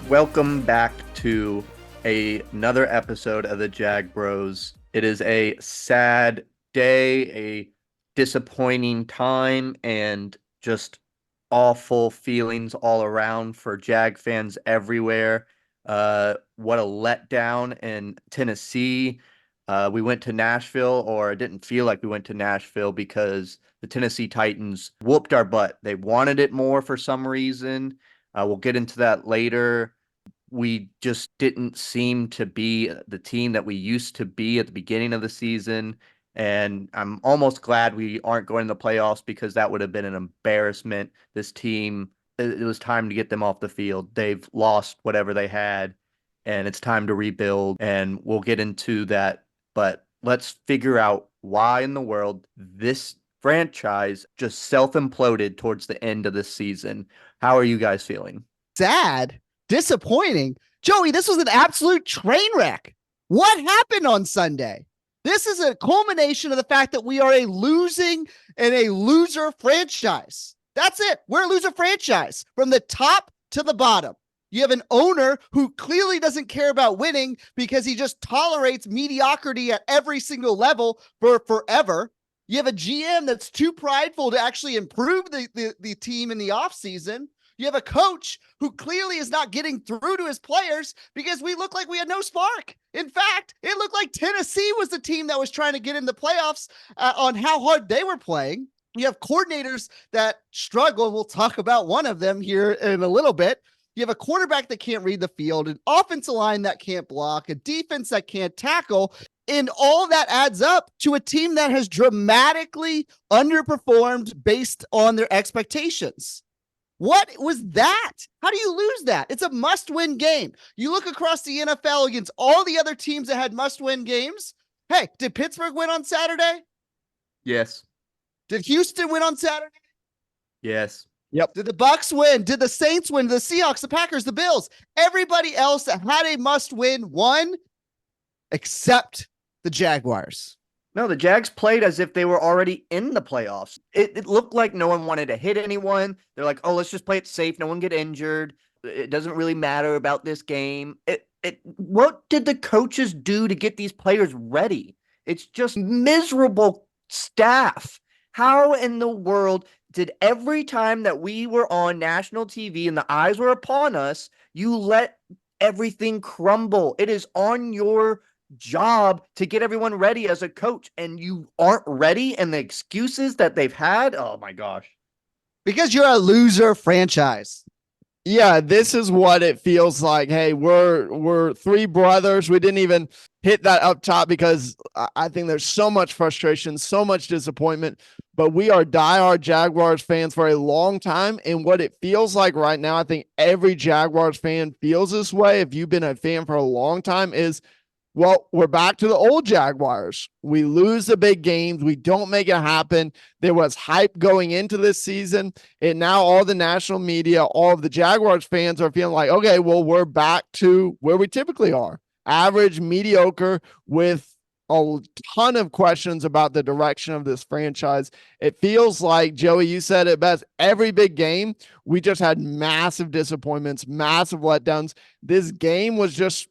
Welcome back to another episode of the Jag Bros. It is a sad day, a disappointing time, and just awful feelings all around for Jag fans everywhere. What a letdown in Tennessee. We went to Nashville, or it didn't feel like we went to Nashville because the Tennessee Titans whooped our butt. They wanted it more for some reason. We'll get into that later. We just didn't seem to be the team that we used to be at the beginning of the season. And I'm almost glad we aren't going to the playoffs because that would have been an embarrassment. This team, it was time to get them off the field. They've lost whatever they had, and it's time to rebuild. And we'll get into that. But let's figure out why in the world this franchise just self-imploded towards the end of the season. How are you guys feeling? Sad, disappointing. Joey, this was an absolute train wreck. What happened on Sunday? This is a culmination of the fact that we are a losing and a loser franchise. That's it. We're a loser franchise from the top to the bottom. You have an owner who clearly doesn't care about winning because he just tolerates mediocrity at every single level for forever. You have a GM that's too prideful to actually improve the team in the offseason. You have a coach who clearly is not getting through to his players because we look like we had no spark. In fact, it looked like Tennessee was the team that was trying to get in the playoffs on how hard they were playing. You have coordinators that struggle, and we'll talk about one of them here in a little bit. You have a quarterback that can't read the field, an offensive line that can't block, a defense that can't tackle, and all that adds up to a team that has dramatically underperformed based on their expectations. What was that? How do you lose that? It's a must-win game. You look across the NFL against all the other teams that had must-win games. Hey, did Pittsburgh win on Saturday? Yes. Did Houston win on Saturday? Yes. Yep. Did the Bucks win? Did the Saints win? The Seahawks, the Packers, the Bills? Everybody else that had a must-win won, except the Jaguars. No, the Jags played as if they were already in the playoffs. It looked like no one wanted to hit anyone. They're like, oh, let's just play it safe. No one get injured. It doesn't really matter about this game. What did the coaches do to get these players ready? It's just miserable staff. How in the world did every time that we were on national TV and the eyes were upon us, you let everything crumble? It is on your job to get everyone ready as a coach, and you aren't ready, and the excuses that they've had, oh my gosh. Because you're a loser franchise. Yeah, this is what it feels like. Hey, we're three brothers. We didn't even hit that up top because I think there's so much frustration, so much disappointment, but we are diehard Jaguars fans for a long time. And what it feels like right now, I think every Jaguars fan feels this way. If you've been a fan for a long time, is, well, we're back to the old Jaguars. We lose the big games. We don't make it happen. There was hype going into this season, and now all the national media, all of the Jaguars fans are feeling like, okay, well, we're back to where we typically are. Average, mediocre, with a ton of questions about the direction of this franchise. It feels like, Joey, you said it best, every big game, we just had massive disappointments, massive letdowns. This game was just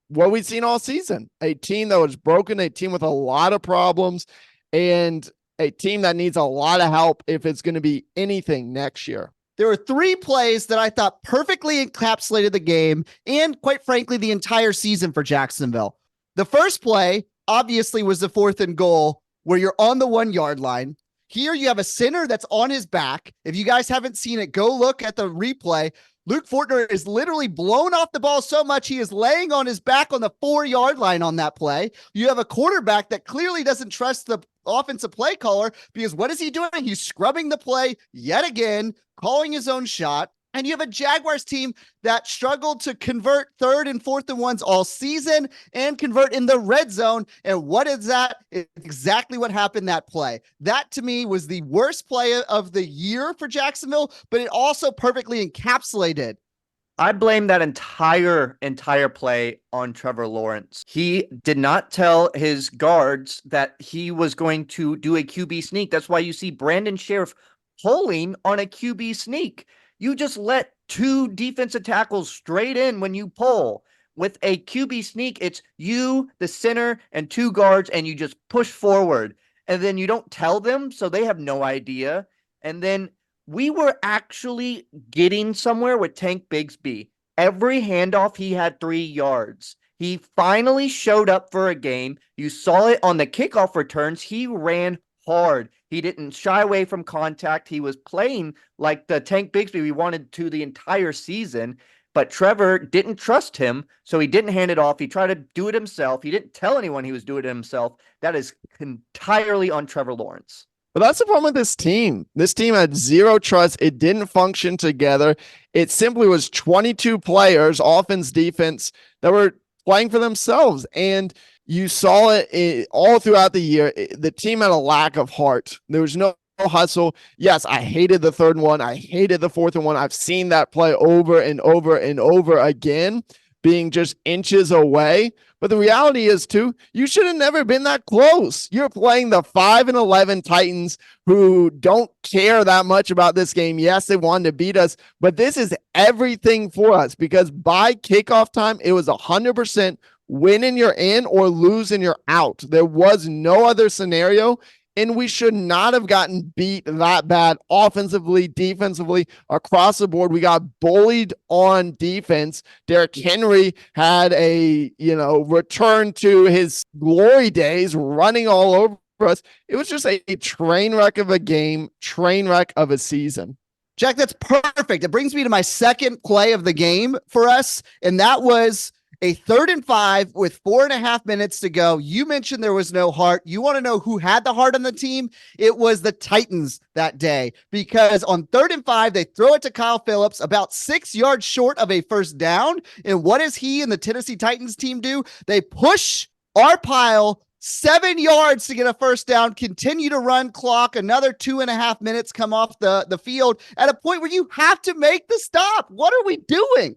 what we've seen all season, a team that was broken, a team with a lot of problems, and a team that needs a lot of help if it's going to be anything next year. There were three plays that I thought perfectly encapsulated the game and, quite frankly, the entire season for Jacksonville. The first play, obviously, was the 4th and goal where you're on the 1 yard line. Here you have a center that's on his back. If you guys haven't seen it, go look at the replay. Luke Fortner is literally blown off the ball so much he is laying on his back on the 4 yard line on that play. You have a quarterback that clearly doesn't trust the offensive play caller because what is he doing? He's scrubbing the play yet again, calling his own shot. And you have a Jaguars team that struggled to convert 3rd and 4th and 1s all season and convert in the red zone. And what is that? It's exactly what happened that play. That, to me, was the worst play of the year for Jacksonville, but it also perfectly encapsulated. I blame that entire play on Trevor Lawrence. He did not tell his guards that he was going to do a QB sneak. That's why you see Brandon Sheriff pulling on a QB sneak. You just let 2 defensive tackles straight in when you pull. With a QB sneak, it's you, the center, and 2 guards, and you just push forward. And then you don't tell them, so they have no idea. And then we were actually getting somewhere with Tank Bigsby. Every handoff, he had 3 yards. He finally showed up for a game. You saw it on the kickoff returns. He ran hard. He didn't shy away from contact. He was playing like the Tank Bigsby we wanted to the entire season. But Trevor didn't trust him, so he didn't hand it off. He tried to do it himself. He didn't tell anyone he was doing it himself. That is entirely on Trevor Lawrence. But that's the problem with this team. This team had zero trust. It didn't function together. It simply was 22 players, offense, defense, that were playing for themselves. And you saw it all throughout the year. The team had a lack of heart. There was no hustle. Yes, I hated the 3rd one. I hated the 4th one. I've seen that play over and over and over again, being just inches away. But the reality is, too, you should have never been that close. You're playing the 5-11 Titans who don't care that much about this game. Yes, they wanted to beat us, but this is everything for us because by kickoff time, it was 100% win and you're in or lose and you're out. There was no other scenario. And we should not have gotten beat that bad offensively, defensively, across the board. We got bullied on defense. Derrick Henry had a, return to his glory days, running all over us. It was just a train wreck of a game, train wreck of a season. Jack, that's perfect. It brings me to my second play of the game for us, and that was a 3rd and 5 with 4.5 minutes to go. You mentioned there was no heart. You want to know who had the heart on the team? It was the Titans that day, because on 3rd and 5, they throw it to Kyle Phillips about 6 yards short of a first down. And what does he and the Tennessee Titans team do? They push our pile 7 yards to get a first down, continue to run clock. Another 2.5 minutes come off the field at a point where you have to make the stop. What are we doing?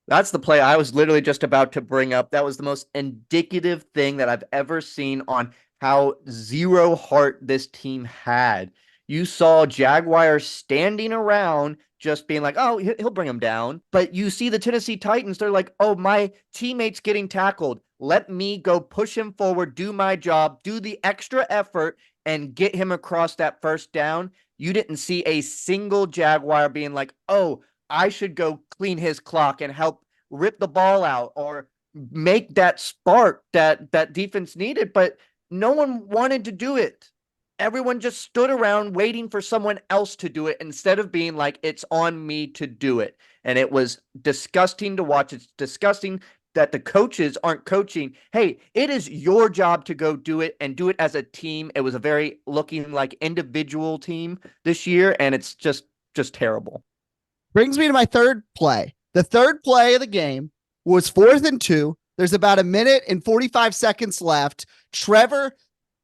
That's the play I was literally just about to bring up. That was the most indicative thing that I've ever seen on how zero heart this team had. You saw Jaguars standing around just being like, oh, he'll bring him down. But you see the Tennessee Titans, they're like, oh, my teammate's getting tackled. Let me go push him forward, do my job, do the extra effort, and get him across that first down. You didn't see a single Jaguar being like, oh, I should go clean his clock and help rip the ball out or make that spark that defense needed. But no one wanted to do it. Everyone just stood around waiting for someone else to do it instead of being like, it's on me to do it. And it was disgusting to watch. It's disgusting that the coaches aren't coaching. Hey, it is your job to go do it and do it as a team. It was a very looking like individual team this year, and it's just terrible. Brings me to my third play. The third play of the game was 4th and 2. There's about 1 minute and 45 seconds left. Trevor,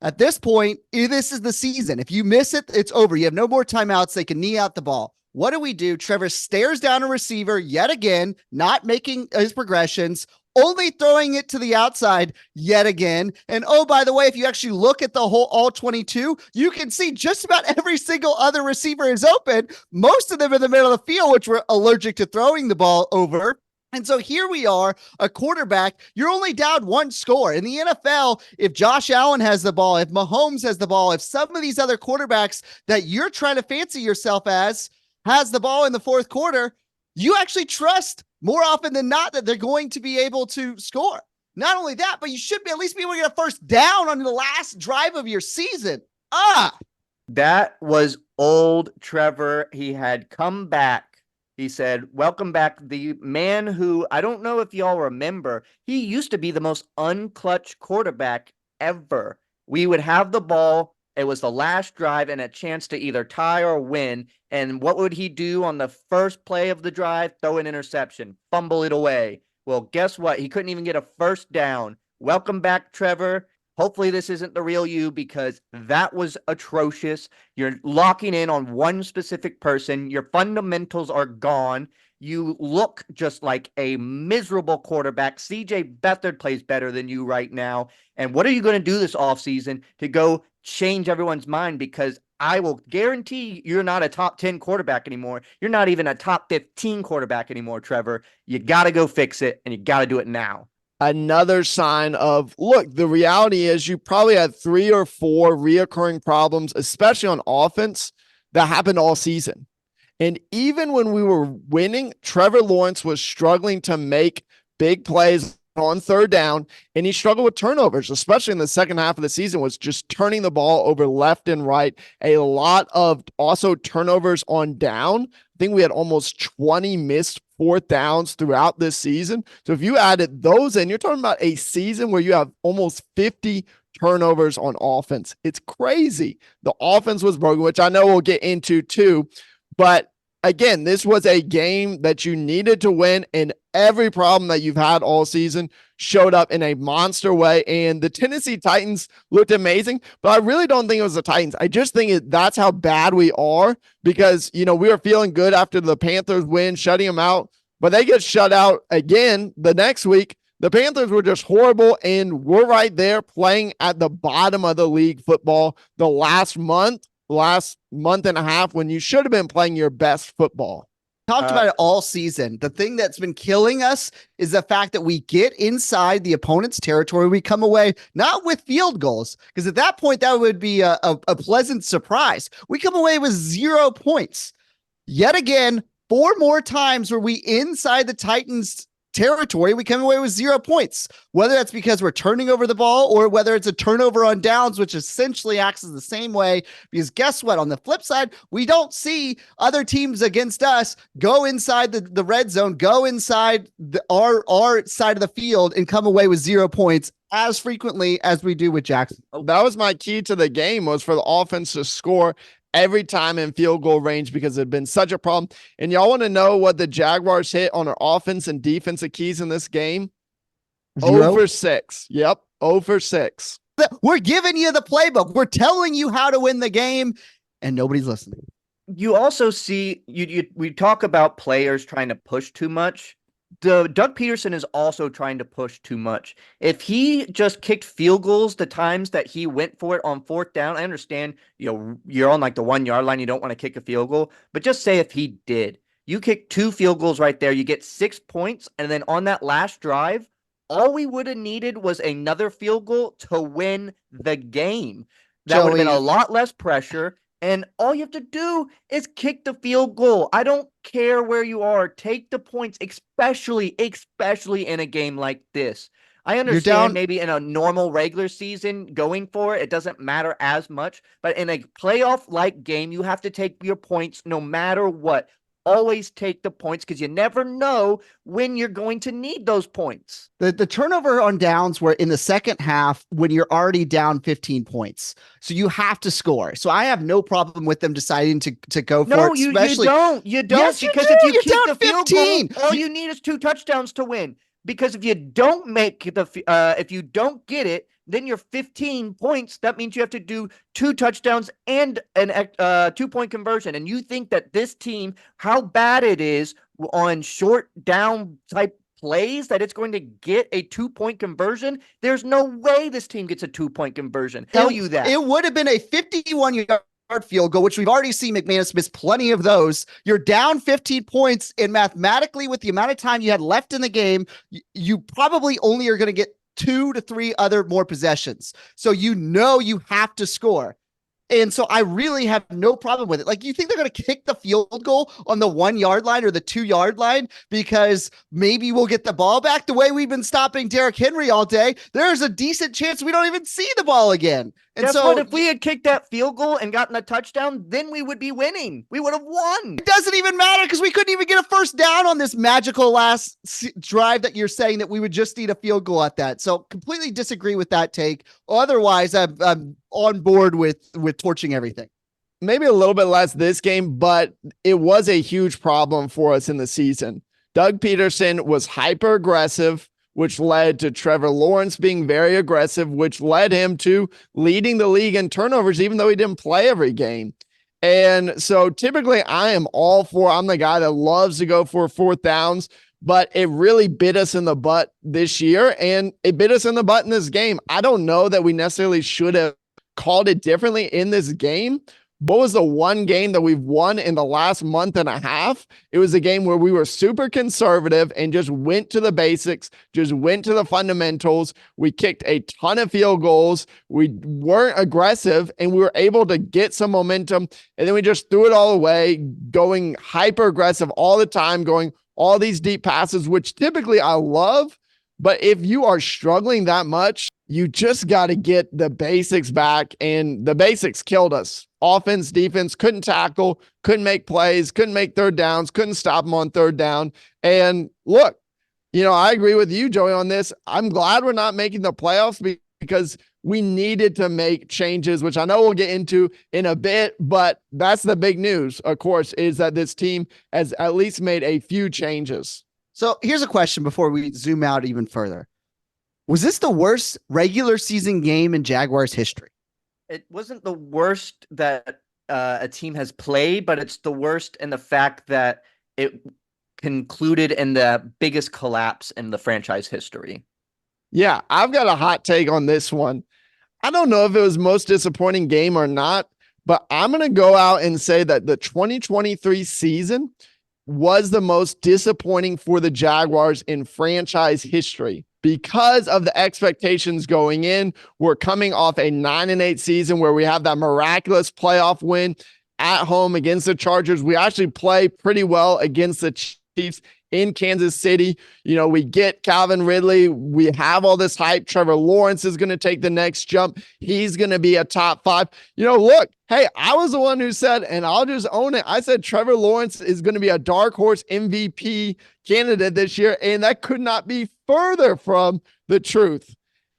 at this point, this is the season. If you miss it, it's over. You have no more timeouts. They can knee out the ball. What do? Trevor stares down a receiver yet again, not making his progressions, only throwing it to the outside yet again. And oh, by the way, if you actually look at the whole all 22, you can see just about every single other receiver is open. Most of them in the middle of the field, which were allergic to throwing the ball over. And so here we are, a quarterback, you're only down 1 score. In the NFL, if Josh Allen has the ball, if Mahomes has the ball, if some of these other quarterbacks that you're trying to fancy yourself as has the ball in the 4th quarter, you actually trust more often than not that they're going to be able to score. Not only that, but you should at least be able to get a first down on the last drive of your season. That was old Trevor. He had come back. He said, welcome back. The man who, I don't know if y'all remember, he used to be the most unclutch quarterback ever. We would have the ball. It was the last drive and a chance to either tie or win. And what would he do on the first play of the drive? Throw an interception, fumble it away. Well, guess what? He couldn't even get a first down. Welcome back, Trevor. Hopefully this isn't the real you, because that was atrocious. You're locking in on one specific person. Your fundamentals are gone. You look just like a miserable quarterback. CJ Beathard plays better than you right now. And what are you going to do this offseason to go change everyone's mind? Because I will guarantee you're not a top 10 quarterback anymore. You're not even a top 15 quarterback anymore, Trevor. You got to go fix it, and you got to do it now. Another sign of, look, the reality is you probably had 3 or 4 reoccurring problems, especially on offense, that happened all season. And even when we were winning, Trevor Lawrence was struggling to make big plays on third down, and he struggled with turnovers, especially in the second half of the season, was just turning the ball over left and right. A lot of also turnovers on down. I think we had almost 20 missed fourth downs throughout this season. So if you added those in, you're talking about a season where you have almost 50 turnovers on offense. It's crazy. The offense was broken, which I know we'll get into too. But again, this was a game that you needed to win, and every problem that you've had all season showed up in a monster way. And the Tennessee Titans looked amazing, but I really don't think it was the Titans. I just think that's how bad we are, because, we were feeling good after the Panthers win, shutting them out, but they get shut out again the next week. The Panthers were just horrible, and we're right there playing at the bottom of the league football the last month and a half, when you should have been playing your best football. Talked about it all season. The thing that's been killing us is the fact that we get inside the opponent's territory. We come away not with field goals, because at that point, that would be a pleasant surprise. We come away with 0 points. Yet again, 4 more times were we inside the Titans' territory, we come away with 0 points, whether that's because we're turning over the ball or whether it's a turnover on downs, which essentially acts as the same way. Because guess what? On the flip side, we don't see other teams against us go inside the red zone, go inside our side of the field and come away with 0 points as frequently as we do with Jackson. That was my key to the game, was for the offense to score every time in field goal range, because it had been such a problem. And y'all want to know what the Jaguars hit on our offense and defensive keys in this game? 0 for 6. Yep, 0 for 6. We're giving you the playbook. We're telling you how to win the game, and nobody's listening. You also see, we talk about players trying to push too much. Doug Peterson is also trying to push too much. If he just kicked field goals the times that he went for it on fourth down, I understand, you're on like the 1 yard line, you don't want to kick a field goal, but just say if he did, you kick 2 field goals right there, you get 6 points, and then on that last drive, all we would have needed was another field goal to win the game. That would have been a lot less pressure. And all you have to do is kick the field goal. I don't care where you are. Take the points, especially in a game like this. I understand maybe in a normal regular season going for it, it doesn't matter as much. But in a playoff-like game, you have to take your points no matter what. Always take the points, because you never know when you're going to need those points. The turnover on downs were in the second half when you're already down 15 points. So you have to score. So I have no problem with them deciding to go for it. No, you don't. You don't. Yes, because you do. if you You're kick the field goal, all you need is 2 touchdowns to win. Because if you don't if you don't get it, then you're 15 points. That means you have to do 2 touchdowns and an 2-point conversion. And you think that this team, how bad it is on short down type plays, that it's going to get a 2-point conversion? There's no way this team gets a 2-point conversion. Tell you that. It would have been a 51-yard field goal, which we've already seen McManus miss plenty of those. You're down 15 points, and mathematically, with the amount of time you had left in the game, you probably only are going to get 2 to 3 other more possessions. So you have to score. And so I really have no problem with it. Like, you think they're going to kick the field goal on the 1 yard line or the 2 yard line because maybe we'll get the ball back? The way we've been stopping Derrick Henry all day, there's a decent chance we don't even see the ball again. And guess so what? If we had kicked that field goal and gotten a touchdown, then we would be winning. We would have won. It doesn't even matter, because we couldn't even get a first down on this magical last drive that you're saying that we would just need a field goal at that. So completely disagree with that take. Otherwise, I'm on board with torching everything. Maybe a little bit less this game, but it was a huge problem for us in the season. Doug Peterson was hyper aggressive, which led to Trevor Lawrence being very aggressive, which led him to leading the league in turnovers, even though he didn't play every game. And so typically I'm the guy that loves to go for fourth downs, but it really bit us in the butt this year, and it bit us in the butt in this game. I don't know that we necessarily should have called it differently in this game, what was the one game that we've won in the last month and a half? It was a game where we were super conservative and just went to the basics, just went to the fundamentals. We kicked a ton of field goals. We weren't aggressive, and we were able to get some momentum. And then we just threw it all away, going hyper aggressive all the time, going all these deep passes, which typically I love. But if you are struggling that much, you just got to get the basics back, and the basics killed us. Offense, defense, couldn't tackle, couldn't make plays, couldn't make third downs, couldn't stop them on third down. And look, I agree with you, Joey, on this. I'm glad we're not making the playoffs because we needed to make changes, which I know we'll get into in a bit, but that's the big news, of course, is that this team has at least made a few changes. So here's a question before we zoom out even further. Was this the worst regular season game in Jaguars history? It wasn't the worst that a team has played, but it's the worst in the fact that it concluded in the biggest collapse in the franchise history. Yeah, I've got a hot take on this one. I don't know if it was most disappointing game or not, but I'm going to go out and say that the 2023 season was the most disappointing for the Jaguars in franchise history because of the expectations going in. We're coming off a 9-8 season where we have that miraculous playoff win at home against the Chargers. We actually play pretty well against the Chiefs in Kansas City. We get Calvin Ridley. We have all this hype. Trevor Lawrence is going to take the next jump. He's going to be a top 5. Look, hey, I was the one who said, and I'll just own it. I said Trevor Lawrence is going to be a dark horse MVP candidate this year, and that could not be further from the truth.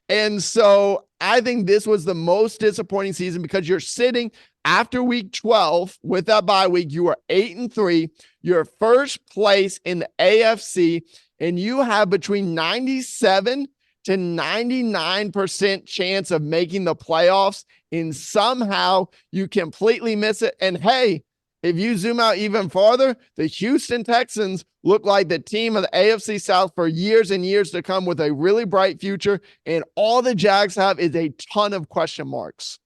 And so I think this was the most disappointing season because you're sitting after week 12 with that bye week. You are 8-3. You're first place in the AFC, and you have between 97 to 99% chance of making the playoffs, and somehow you completely miss it. And hey, if you zoom out even farther, the Houston Texans look like the team of the AFC South for years and years to come with a really bright future, and all the Jags have is a ton of question marks.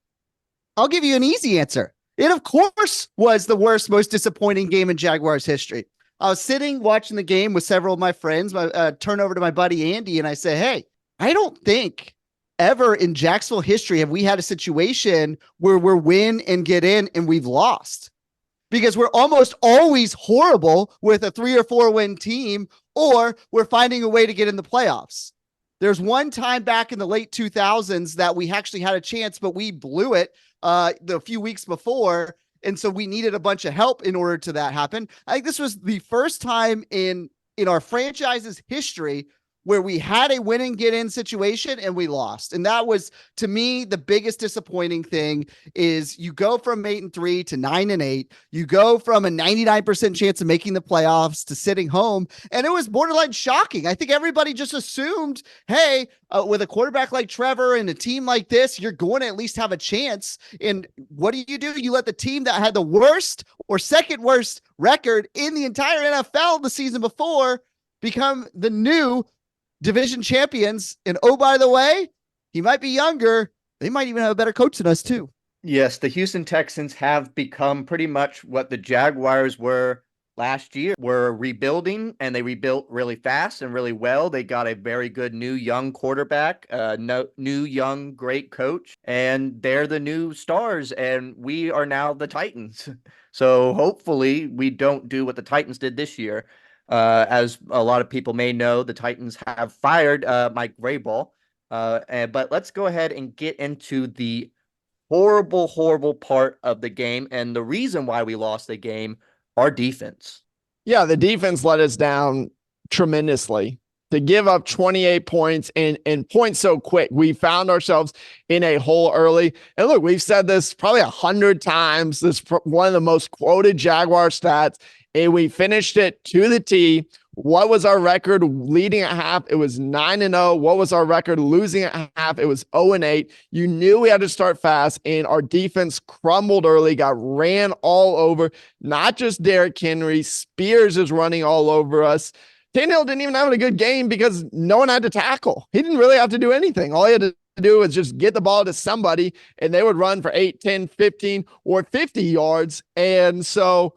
I'll give you an easy answer. It, of course, was the worst, most disappointing game in Jaguars history. I was sitting watching the game with several of my friends. Turn over to my buddy Andy, and I say, hey, I don't think ever in Jacksonville history have we had a situation where we're win and get in and we've lost. Because we're almost always horrible with a 3 or 4 win team, or we're finding a way to get in the playoffs. There's one time back in the late 2000s that we actually had a chance, but we blew it the few weeks before. And so we needed a bunch of help in order to that happen. I think this was the first time in our franchise's history where we had a win and get in situation and we lost. And that was, to me, the biggest disappointing thing is you go from 8-3 to 9-8. You go from a 99% chance of making the playoffs to sitting home. And it was borderline shocking. I think everybody just assumed, hey, with a quarterback like Trevor and a team like this, you're going to at least have a chance. And what do? You let the team that had the worst or second worst record in the entire NFL the season before become the new division champions. And oh, by the way, he might be younger. They might even have a better coach than us too. Yes, the Houston Texans have become pretty much what the Jaguars were last year. We're rebuilding, and they rebuilt really fast and really well. They got a very good new young quarterback, new young great coach, and they're the new stars, and we are now the Titans. So hopefully we don't do what the Titans did this year. As a lot of people may know, the Titans have fired Mike Vrabel. But let's go ahead and get into the horrible part of the game. And the reason why we lost the game, our defense. Yeah, the defense let us down tremendously. To give up 28 points and points so quick. We found ourselves in a hole early. And look, we've said this probably 100 times. This is one of the most quoted Jaguar stats. And we finished it to the T. What was our record leading at half? It was 9-0. What was our record losing at half? It was 0-8. You knew we had to start fast, and our defense crumbled early, got ran all over. Not just Derrick Henry. Spears is running all over us. Tannehill didn't even have a good game because no one had to tackle. He didn't really have to do anything. All he had to do was just get the ball to somebody, and they would run for 8, 10, 15, or 50 yards. And so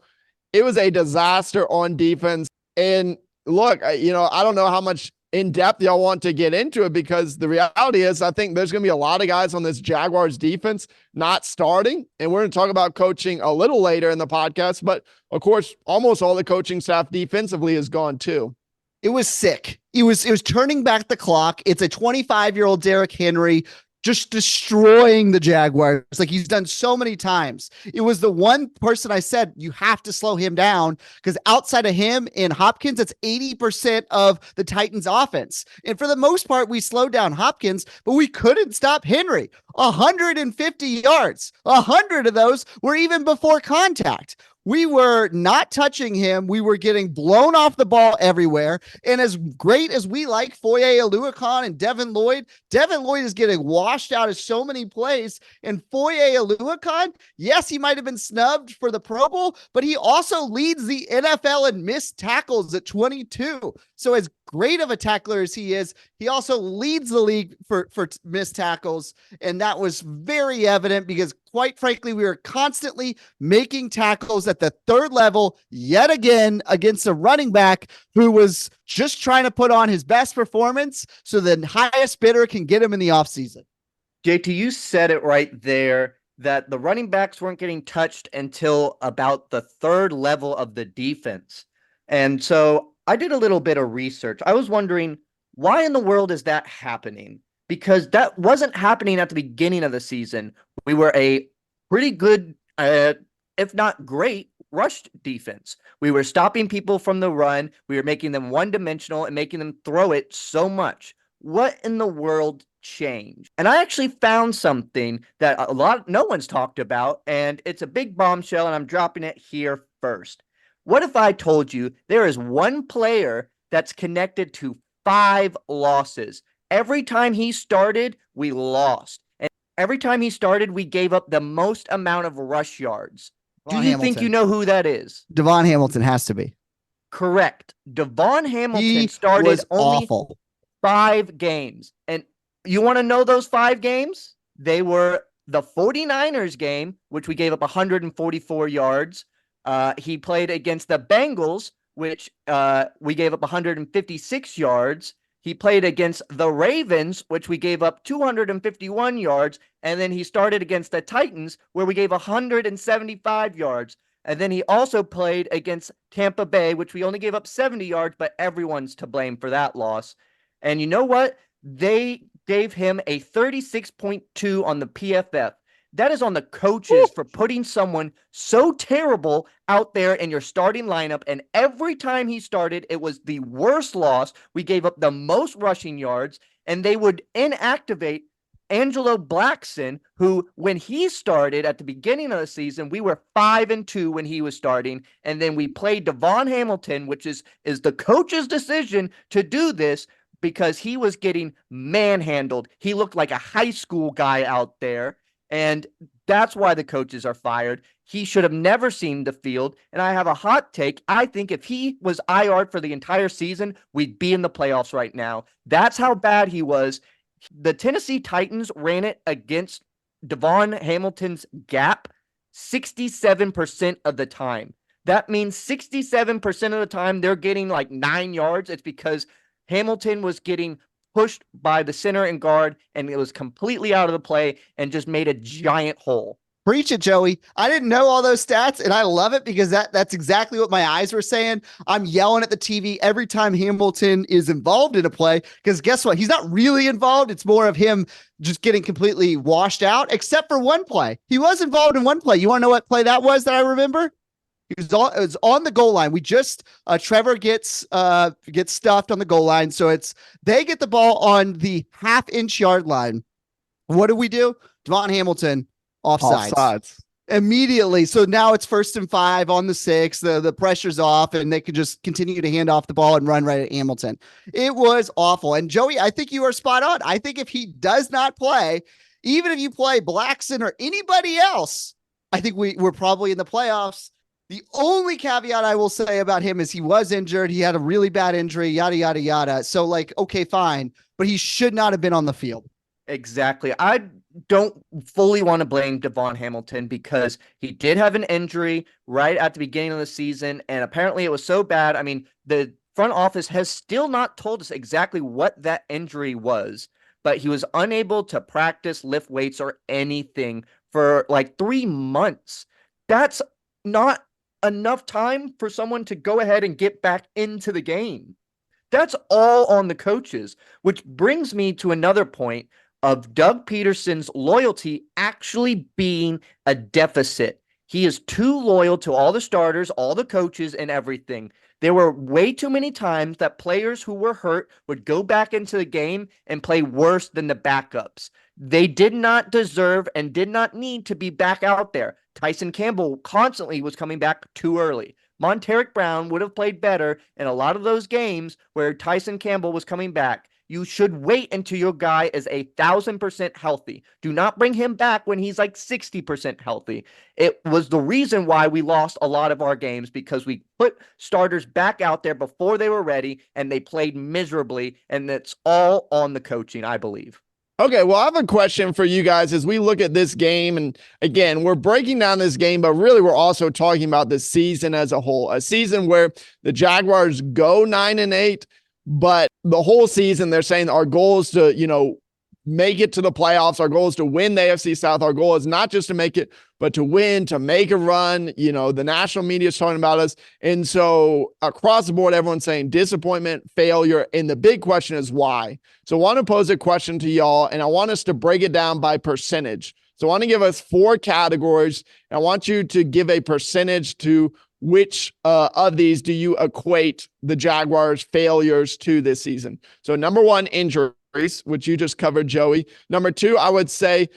it was a disaster on defense. And look, I don't know how much in depth y'all want to get into it, because the reality is I think there's going to be a lot of guys on this Jaguars defense not starting. And we're going to talk about coaching a little later in the podcast. But of course, almost all the coaching staff defensively is gone too. It was sick. It was turning back the clock. It's a 25-year-old Derrick Henry just destroying the Jaguars like he's done so many times. It was the one person I said, you have to slow him down, because outside of him and Hopkins, it's 80% of the Titans offense. And for the most part, we slowed down Hopkins, but we couldn't stop Henry. 150 yards. 100 of those were even before contact. We were not touching him. We were getting blown off the ball everywhere. And as great as we like Foye Oluokun and Devin Lloyd is getting washed out of so many plays. And Foye Oluokun, yes, he might have been snubbed for the Pro Bowl, but he also leads the NFL in missed tackles at 22. So as great of a tackler as he is, he also leads the league for missed tackles. And that was very evident because, quite frankly, we were constantly making tackles at the third level yet again against a running back who was just trying to put on his best performance so the highest bidder can get him in the offseason. JT, you said it right there that the running backs weren't getting touched until about the third level of the defense. And so I did a little bit of research. I was wondering, why in the world is that happening? Because that wasn't happening at the beginning of the season. We were a pretty good, if not great, rush defense. We were stopping people from the run. We were making them one-dimensional and making them throw it so much. What in the world changed? And I actually found something that no one's talked about, and it's a big bombshell, and I'm dropping it here first. What if I told you there is one player that's connected to 5 losses? Every time he started, we lost. And every time he started, we gave up the most amount of rush yards. Do you think you know who that is? Devon Hamilton has to be. Correct. Devon Hamilton started only awful. 5 games. And you want to know those 5 games? They were the 49ers game, which we gave up 144 yards. He played against the Bengals, which we gave up 156 yards. He played against the Ravens, which we gave up 251 yards. And then he started against the Titans, where we gave 175 yards. And then he also played against Tampa Bay, which we only gave up 70 yards, but everyone's to blame for that loss. And you know what? They gave him a 36.2 on the PFF. That is on the coaches for putting someone so terrible out there in your starting lineup. And every time he started, it was the worst loss. We gave up the most rushing yards, and they would inactivate Angelo Blackson, who, when he started at the beginning of the season, we were 5-2 when he was starting. And then we played Devon Hamilton, which is the coach's decision to do this, because he was getting manhandled. He looked like a high school guy out there. And that's why the coaches are fired. He should have never seen the field. And I have a hot take. I think if he was IR'd for the entire season, we'd be in the playoffs right now. That's how bad he was. The Tennessee Titans ran it against Devon Hamilton's gap 67% of the time. That means 67% of the time they're getting like 9 yards. It's because Hamilton was getting pushed by the center and guard, and it was completely out of the play and just made a giant hole. Preach it, Joey. I didn't know all those stats, and I love it because that's exactly what my eyes were saying. I'm yelling at the TV every time Hamilton is involved in a play, because guess what? He's not really involved. It's more of him just getting completely washed out, except for one play. He was involved in one play. You want to know what play that was that I remember? It was on the goal line. We just Trevor gets stuffed on the goal line. So they get the ball on the half-inch yard line. What do? Devon Hamilton offsides. Immediately. So now it's 1st and 5 on the 6. The pressure's off, and they could just continue to hand off the ball and run right at Hamilton. It was awful. And Joey, I think you are spot on. I think if he does not play, even if you play Blackson or anybody else, I think we're probably in the playoffs. The only caveat I will say about him is he was injured. He had a really bad injury, yada, yada, yada. So, okay, fine. But he should not have been on the field. Exactly. I don't fully want to blame Devon Hamilton because he did have an injury right at the beginning of the season, and apparently it was so bad. I mean, the front office has still not told us exactly what that injury was, but he was unable to practice, lift weights, or anything for like 3 months. That's not enough time for someone to go ahead and get back into the game. That's all on the coaches, which brings me to another point of Doug Peterson's loyalty actually being a deficit. He is too loyal to all the starters, all the coaches, and everything. There were way too many times that players who were hurt would go back into the game and play worse than the backups. They did not deserve and did not need to be back out there. Tyson Campbell constantly was coming back too early. Monteric Brown would have played better in a lot of those games where Tyson Campbell was coming back. You should wait until your guy is 1,000% healthy. Do not bring him back when he's like 60% healthy. It was the reason why we lost a lot of our games because we put starters back out there before they were ready and they played miserably. And that's all on the coaching, I believe. Okay, well, I have a question for you guys as we look at this game. And again, we're breaking down this game, but really we're also talking about the season as a whole, a season where the Jaguars go 9-8, but the whole season they're saying our goal is to, make it to the playoffs. Our goal is to win the AFC South. Our goal is not just to make it, but to win, to make a run. The national media is talking about us. And so across the board, everyone's saying disappointment, failure. And the big question is why? So I want to pose a question to y'all, and I want us to break it down by percentage. So I want to give us 4 categories. And I want you to give a percentage to which of these do you equate the Jaguars' failures to this season. So number 1, injury, which you just covered, Joey. Number 2, I would say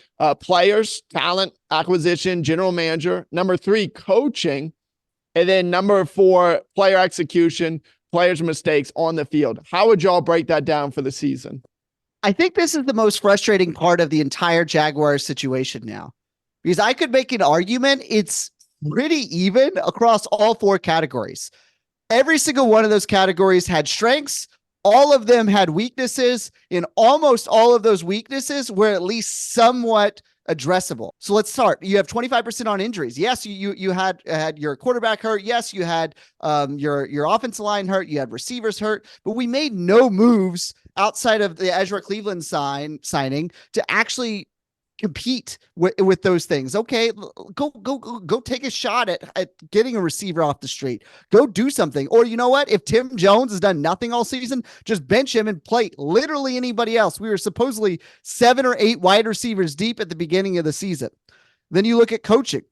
players, talent acquisition, general manager. Number 3, coaching. And then number 4, player execution, players' mistakes on the field. How would y'all break that down for the season? I think this is the most frustrating part of the entire Jaguars situation now, because I could make an argument it's pretty even across all 4 categories. Every single one of those categories had strengths. All of them had weaknesses, and almost all of those weaknesses were at least somewhat addressable. So let's start. You have 25% on injuries. Yes, you had your quarterback hurt. Yes, you had your offensive line hurt. You had receivers hurt, but we made no moves outside of the Ezra Cleveland signing to actually compete with those things. Okay, go take a shot at getting a receiver off the street. Go do something. Or you know what? If Tim Jones has done nothing all season, just bench him and play literally anybody else. We were supposedly 7 or 8 wide receivers deep at the beginning of the season. Then you look at coaching.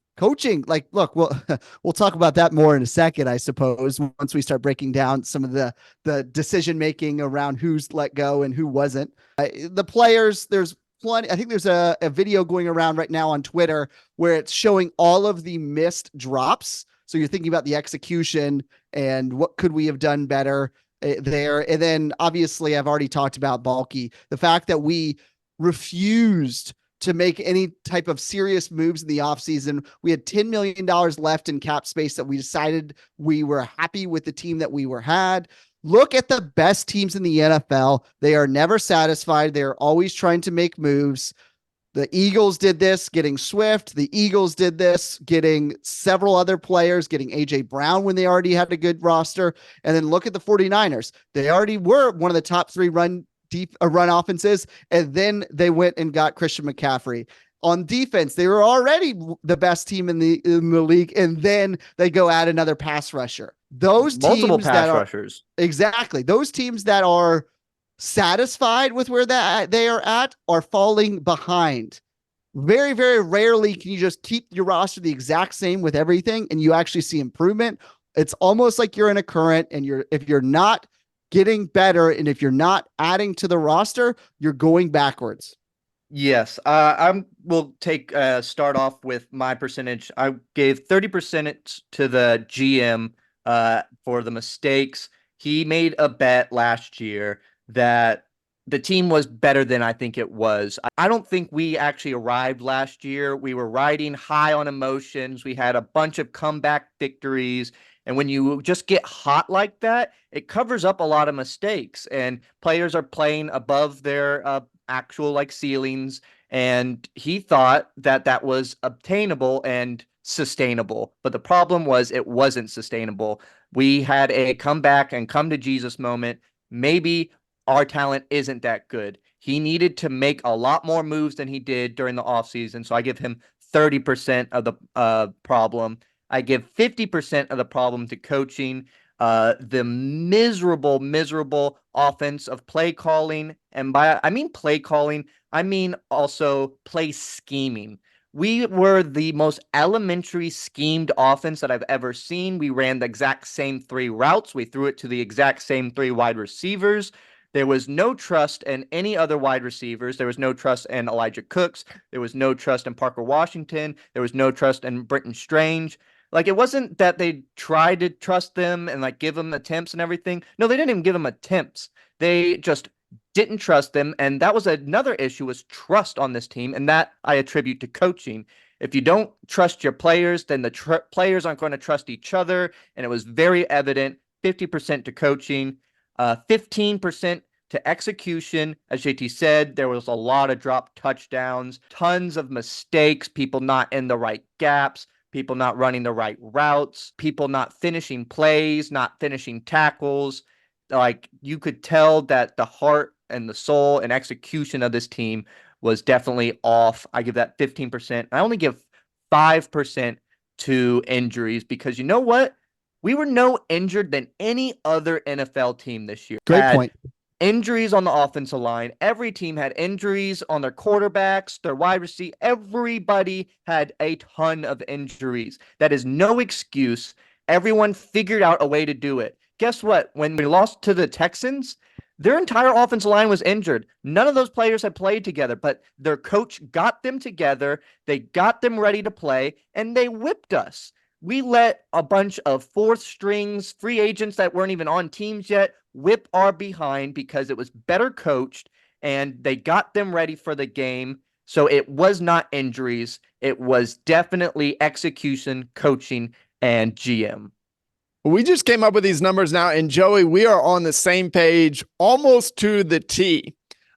Like, look, we'll talk about that more in a second, I suppose, once we start breaking down some of the decision making around who's let go and who wasn't. The players, there's plenty. I think there's a video going around right now on Twitter where it's showing all of the missed drops. So you're thinking about the execution and what could we have done better there. And then obviously I've already talked about Balky, the fact that we refused to make any type of serious moves in the offseason. We had $10 million left in cap space that we decided we were happy with the team that we had. Look at the best teams in the NFL. They are never satisfied. They're always trying to make moves. The Eagles did this, getting Swift. The Eagles did this, getting several other players, getting A.J. Brown when they already had a good roster. And then look at the 49ers. They already were one of the top 3 run offenses, and then they went and got Christian McCaffrey. On defense, they were already the best team in the league, and then they go add another pass rusher. Those multiple teams pass rushers. Exactly. Those teams that are satisfied with where they are at are falling behind. Very, very rarely can you just keep your roster the exact same with everything and you actually see improvement. It's almost like you're in a current, and if you're not getting better and if you're not adding to the roster, you're going backwards. Yes, will take start off with my percentage. I gave 30% to the GM for the mistakes. He made a bet last year that the team was better than I think it was. I don't think we actually arrived last year. We were riding high on emotions. We had a bunch of comeback victories. And when you just get hot like that, it covers up a lot of mistakes. And players are playing above their actual like ceilings, and he thought that that was obtainable and sustainable. But the problem was it wasn't sustainable. We had a comeback and come to Jesus moment. Maybe our talent isn't that good. He needed to make a lot more moves than he did during the offseason. So I give him 30% of the problem. I give 50% of the problem to coaching. The miserable offense of play calling. And by I mean play calling, I mean also play scheming. We were the most elementary schemed offense that I've ever seen. We ran the exact same 3 routes. We threw it to the exact same 3 wide receivers. There was no trust in any other wide receivers. There was no trust in Elijah Cooks. There was no trust in Parker Washington. There was no trust in Britton Strange. Like, it wasn't that they tried to trust them and like give them attempts and everything. No, they didn't even give them attempts. They just didn't trust them. And that was another issue, was trust on this team. And that I attribute to coaching. If you don't trust your players, then the players aren't going to trust each other. And it was very evident. 50% to coaching, 15% to execution. As JT said, there was a lot of dropped touchdowns, tons of mistakes, people not in the right gaps, people not running the right routes, people not finishing plays, not finishing tackles. Like, you could tell that the heart and the soul and execution of this team was definitely off. I give that 15%. I only give 5% to injuries because you know what? We were no injured than any other NFL team this year. Great point. Injuries on the offensive line. Every team had injuries on their quarterbacks, their wide receiver. Everybody had a ton of injuries. That is no excuse. Everyone figured out a way to do it. Guess what? When we lost to the Texans, their entire offensive line was injured. None of those players had played together, but their coach got them together. They got them ready to play, and they whipped us. We let a bunch of fourth strings, free agents that weren't even on teams yet, whip our behind because it was better coached and they got them ready for the game. So it was not injuries. It was definitely execution, coaching, and GM. We just came up with these numbers now, and Joey, we are on the same page almost to the T.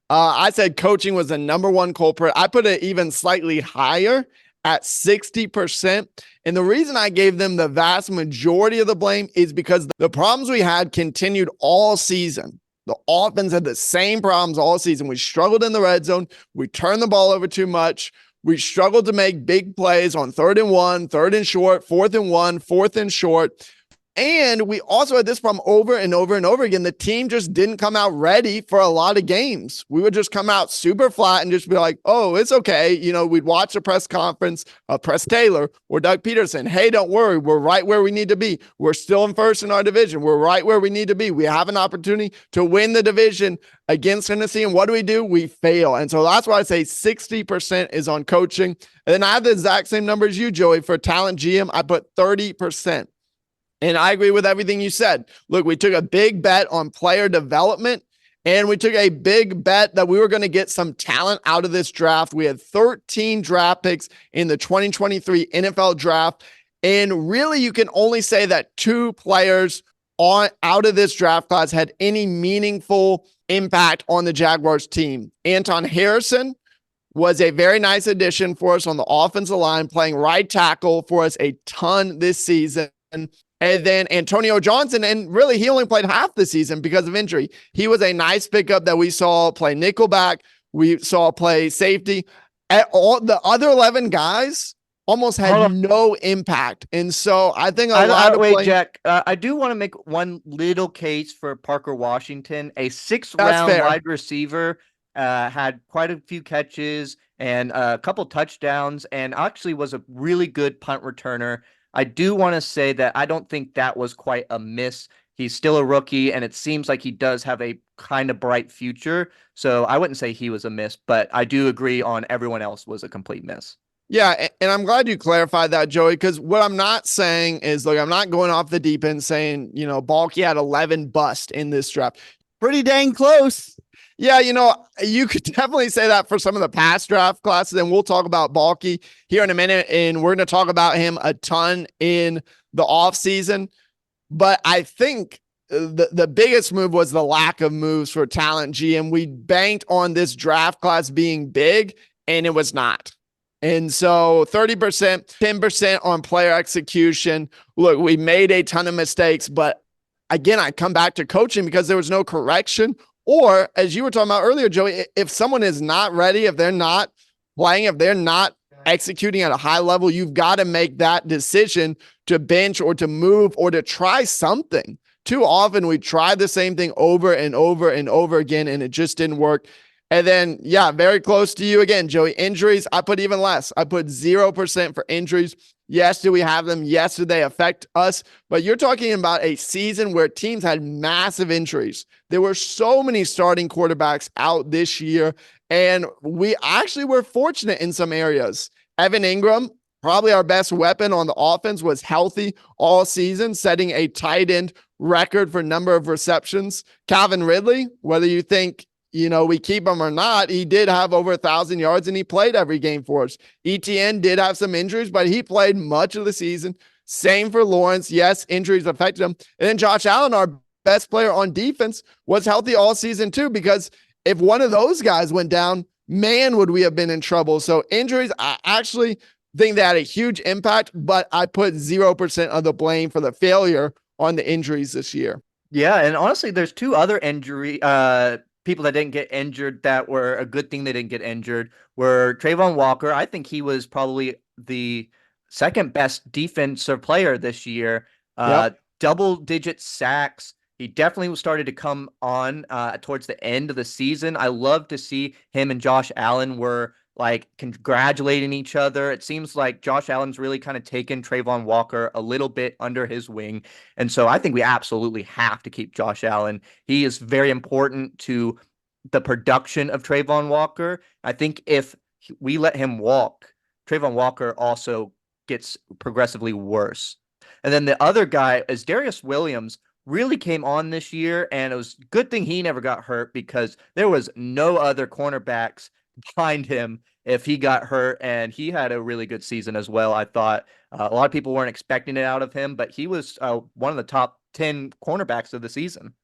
I said coaching was the number one culprit. I put it even slightly higher at 60%. And the reason I gave them the vast majority of the blame is because the problems we had continued all season. The offense had the same problems all season. We struggled in the red zone. We turned the ball over too much. We struggled to make big plays on 3rd and 1, 3rd and short, 4th and 1, 4th and short. And we also had this problem over and over and over again. The team just didn't come out ready for a lot of games. We would just come out super flat and just be like, oh, it's okay. You know, we'd watch a press conference of Press Taylor or Doug Peterson. Hey, don't worry. We're right where we need to be. We're still in first in our division. We're right where we need to be. We have an opportunity to win the division against Tennessee. And what do? We fail. And so that's why I say 60% is on coaching. And then I have the exact same number as you, Joey. For talent GM, I put 30%. And I agree with everything you said. Look, we took a big bet on player development, and we took a big bet that we were going to get some talent out of this draft. We had 13 draft picks in the 2023 NFL draft. And really, you can only say that 2 players out of this draft class had any meaningful impact on the Jaguars team. Anton Harrison was a very nice addition for us on the offensive line, playing right tackle for us a ton this season. And then Antonio Johnson, and really he only played half the season because of injury. He was a nice pickup that we saw play nickelback. We saw play safety. All the other 11 guys almost had no impact. And so I think Jack, I do want to make one little case for Parker Washington. A 6th-round wide receiver, had quite a few catches and a couple touchdowns, and actually was a really good punt returner. I do want to say that I don't think that was quite a miss. He's still a rookie, and it seems like he does have a kind of bright future. So I wouldn't say he was a miss, but I do agree on everyone else was a complete miss. Yeah, and I'm glad you clarified that, Joey, because what I'm not saying is, look, I'm not going off the deep end saying, you know, Balky had 11 bust in this draft. Pretty dang close. Yeah, you know, you could definitely say that for some of the past draft classes, and we'll talk about Balky here in a minute, and we're going to talk about him a ton in the offseason. But I think the biggest move was the lack of moves for talent GM. We banked on this draft class being big, and it was not. And so 30%, 10% on player execution. Look, we made a ton of mistakes, but again, I come back to coaching because there was no correction. Or as you were talking about earlier, Joey, if someone is not ready, if they're not playing, if they're not executing at a high level, you've got to make that decision to bench or to move or to try something. Too often we try the same thing over and over and over again, and it just didn't work. And then, yeah, very close to you again, Joey. Injuries, I put even less. I put 0% for injuries. Yes, do we have them? Yes, do they affect us? But you're talking about a season where teams had massive injuries. There were so many starting quarterbacks out this year, and we actually were fortunate in some areas. Evan Ingram, probably our best weapon on the offense, was healthy all season, setting a tight end record for number of receptions. Calvin Ridley, whether you think we keep him or not, he did have over 1,000 yards and he played every game for us. ETN did have some injuries, but he played much of the season. Same for Lawrence. Yes, injuries affected him. And then Josh Allen, our best player on defense, was healthy all season too, because if one of those guys went down, man, would we have been in trouble. So injuries, I actually think they had a huge impact, but I put 0% of the blame for the failure on the injuries this year. Yeah, and honestly, there's two other people that didn't get injured that were a good thing they didn't get injured were Trayvon Walker. I think he was probably the second best defensive player this year. Double-digit sacks. He definitely started to come on towards the end of the season. I love to see him and Josh Allen were like congratulating each other. It seems like Josh Allen's really kind of taken Trayvon Walker a little bit under his wing. And so I think we absolutely have to keep Josh Allen. He is very important to the production of Trayvon Walker. I think if we let him walk, Trayvon Walker also gets progressively worse. And then the other guy is Darius Williams. Really came on this year, and it was a good thing he never got hurt because there was no other cornerbacks behind him if he got hurt, and he had a really good season as well. I thought a lot of people weren't expecting it out of him, but he was one of the top 10 cornerbacks of the season.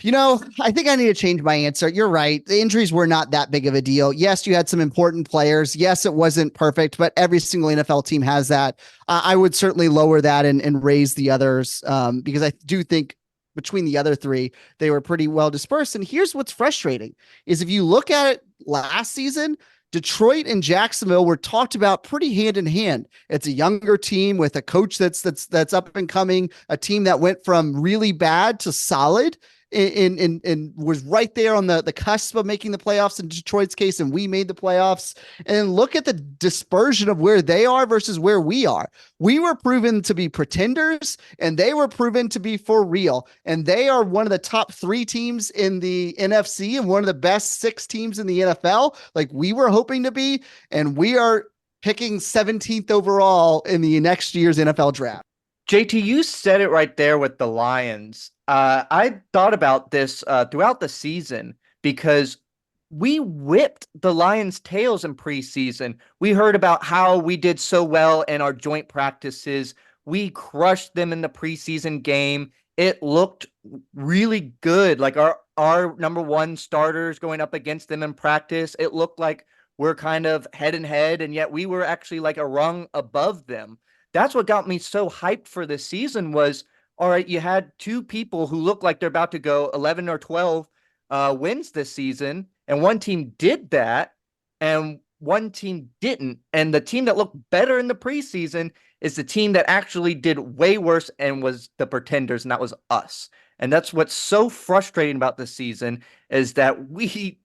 I think I need to change my answer. You're right. The injuries were not that big of a deal. Yes, you had some important players. Yes, it wasn't perfect, but every single NFL team has that. I would certainly lower that and raise the others because I do think between the other three, they were pretty well dispersed. And here's what's frustrating is if you look at it last season, Detroit and Jacksonville were talked about pretty hand in hand. It's a younger team with a coach that's up and coming, a team that went from really bad to solid and was right there on the cusp of making the playoffs in Detroit's case, and we made the playoffs. And look at the dispersion of where they are versus where we are. We were proven to be pretenders, and they were proven to be for real. And they are one of the top 3 teams in the NFC and one of the best 6 teams in the NFL, like we were hoping to be. And we are picking 17th overall in the next year's NFL draft. JT, you said it right there with the Lions. I thought about this throughout the season because we whipped the Lions' tails in preseason. We heard about how we did so well in our joint practices. We crushed them in the preseason game. It looked really good. Like our number 1 starters going up against them in practice, it looked like we're kind of head and head, and yet we were actually like a rung above them. That's what got me so hyped for this season was, all right, you had 2 people who look like they're about to go 11 or 12 wins this season, and one team did that, and one team didn't. And the team that looked better in the preseason is the team that actually did way worse and was the pretenders, and that was us. And that's what's so frustrating about this season is that we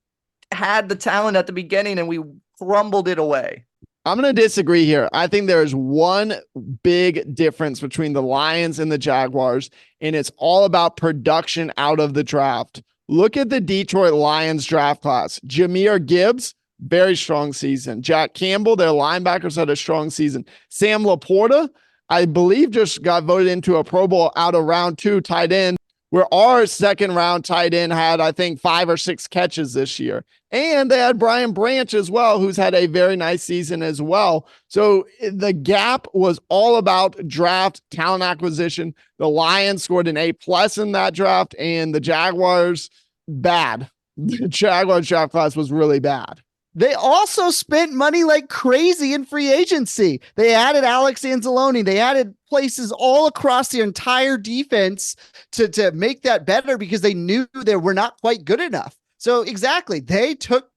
had the talent at the beginning and we crumbled it away. I'm going to disagree here. I think there is one big difference between the Lions and the Jaguars, and it's all about production out of the draft. Look at the Detroit Lions draft class. Jahmyr Gibbs, very strong season. Jack Campbell, their linebackers, had a strong season. Sam Laporta, I believe, just got voted into a Pro Bowl out of round 2 tight end where our second round tight end had, I think, 5 or 6 catches this year. And they had Brian Branch as well, who's had a very nice season as well. So the gap was all about draft talent acquisition. The Lions scored an A+ in that draft, and the Jaguars, bad. The Jaguars draft class was really bad. They also spent money like crazy in free agency. They added Alex Anzalone. They added places all across the entire defense to make that better because they knew they were not quite good enough. So exactly, they took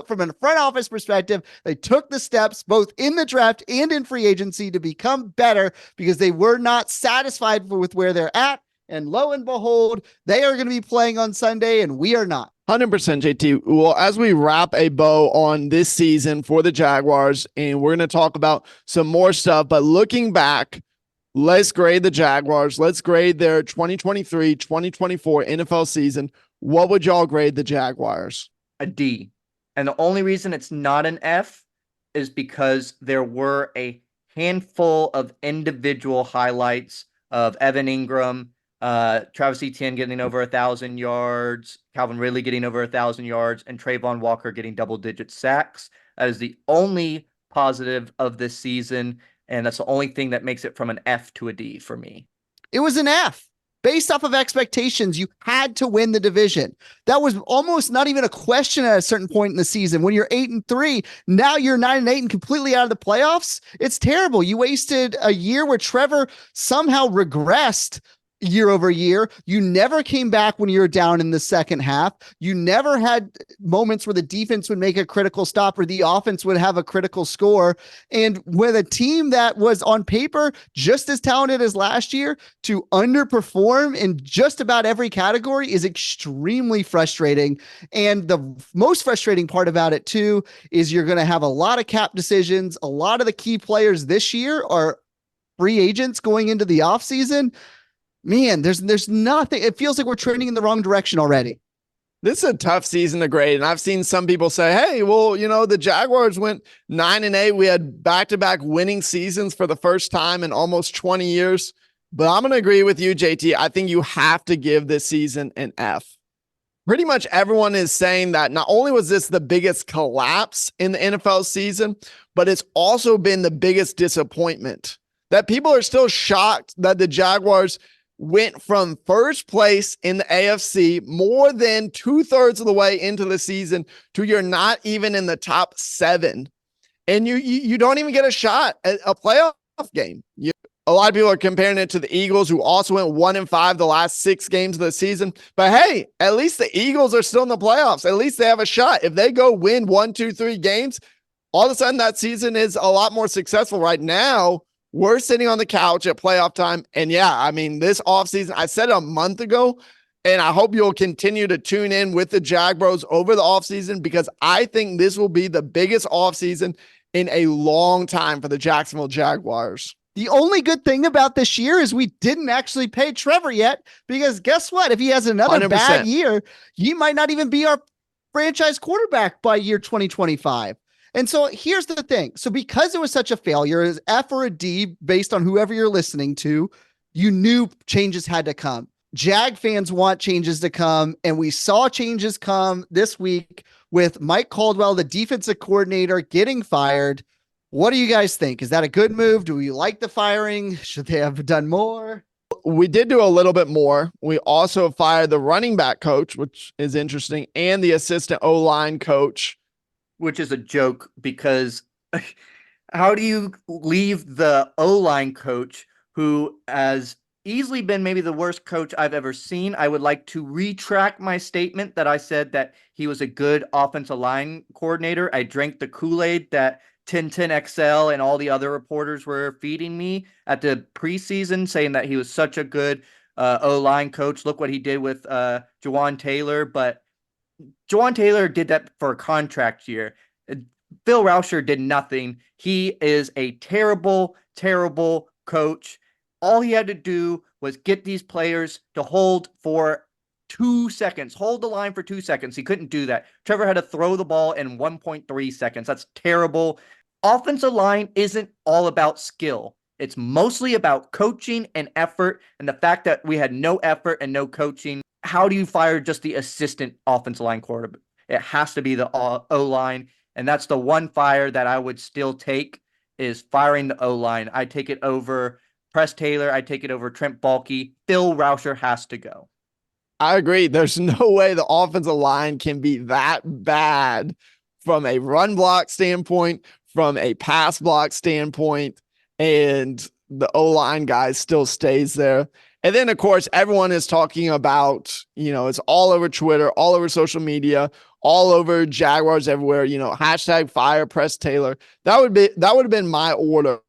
from a front office perspective, they took the steps both in the draft and in free agency to become better because they were not satisfied with where they're at. And lo and behold, they are going to be playing on Sunday and we are not. 100% JT. Well, as we wrap a bow on this season for the Jaguars, and we're going to talk about some more stuff, but looking back, let's grade the Jaguars. Let's grade their 2023-2024 NFL season. What would y'all grade the Jaguars? A D. And the only reason it's not an F is because there were a handful of individual highlights of Evan Ingram, Travis Etienne getting over 1,000 yards, Calvin Ridley getting over 1,000 yards, and Trayvon Walker getting double-digit sacks. That is the only positive of this season, and that's the only thing that makes it from an F to a D for me. It was an F. Based off of expectations, you had to win the division. That was almost not even a question at a certain point in the season. When you're 8-3, now you're 9-8 and completely out of the playoffs. It's terrible. You wasted a year where Trevor somehow regressed year over year. You never came back when you were down in the second half. You never had moments where the defense would make a critical stop or the offense would have a critical score. And with a team that was on paper just as talented as last year, to underperform in just about every category is extremely frustrating. And the most frustrating part about it too is you're going to have a lot of cap decisions. A lot of the key players this year are free agents going into the offseason. Man, there's nothing. It feels like we're trending in the wrong direction already. This is a tough season to grade. And I've seen some people say, hey, well, the Jaguars went 9-8. We had back-to-back winning seasons for the first time in almost 20 years. But I'm going to agree with you, JT. I think you have to give this season an F. Pretty much everyone is saying that not only was this the biggest collapse in the NFL season, but it's also been the biggest disappointment. That people are still shocked that the Jaguars went from first place in the AFC more than 2/3 of the way into the season to you're not even in the top 7. And you don't even get a shot at a playoff game. A lot of people are comparing it to the Eagles, who also went 1-5 the last 6 games of the season. But hey, at least the Eagles are still in the playoffs. At least they have a shot. If they go win 1, 2, 3 games, all of a sudden that season is a lot more successful. Right now, we're sitting on the couch at playoff time. And yeah, I mean, this offseason, I said it a month ago, and I hope you'll continue to tune in with the Jag Bros over the offseason, because I think this will be the biggest offseason in a long time for the Jacksonville Jaguars. The only good thing about this year is we didn't actually pay Trevor yet, because guess what? If he has another 100%. bad year, he might not even be our franchise quarterback by year 2025. And so here's the thing. So because it was such a failure, as F or a D based on whoever you're listening to, you knew changes had to come. Jag fans want changes to come, and we saw changes come this week with Mike Caldwell, the defensive coordinator, getting fired. What do you guys think? Is that a good move? Do we like the firing? Should they have done more? We did do a little bit more. We also fired the running back coach, which is interesting, and the assistant O-line coach. Which is a joke, because how do you leave the O-line coach, who has easily been maybe the worst coach I've ever seen? I would like to retract my statement that I said that he was a good offensive line coordinator. I drank the Kool-Aid that 1010XL and all the other reporters were feeding me at the preseason, saying that he was such a good O-line coach. Look what he did with Jawan Taylor. But Jawan Taylor did that for a contract year. Phil Rauscher did nothing. He is a terrible, terrible coach. All he had to do was get these players to hold for 2 seconds. Hold the line for 2 seconds. He couldn't do that. Trevor had to throw the ball in 1.3 seconds. That's terrible. Offensive line isn't all about skill. It's mostly about coaching and effort, and the fact that we had no effort and no coaching. How do you fire just the assistant offensive line quarterback? It has to be the O-line, and that's the one fire that I would still take is firing the O-line. I take it over Press Taylor. I take it over Trent Baalke. Phil Rauscher has to go. I agree. There's no way the offensive line can be that bad from a run block standpoint, from a pass block standpoint, and the O-line guy still stays there. And then, of course, everyone is talking about, it's all over Twitter, all over social media, all over Jaguars everywhere, hashtag fire Press Taylor. That would have been my order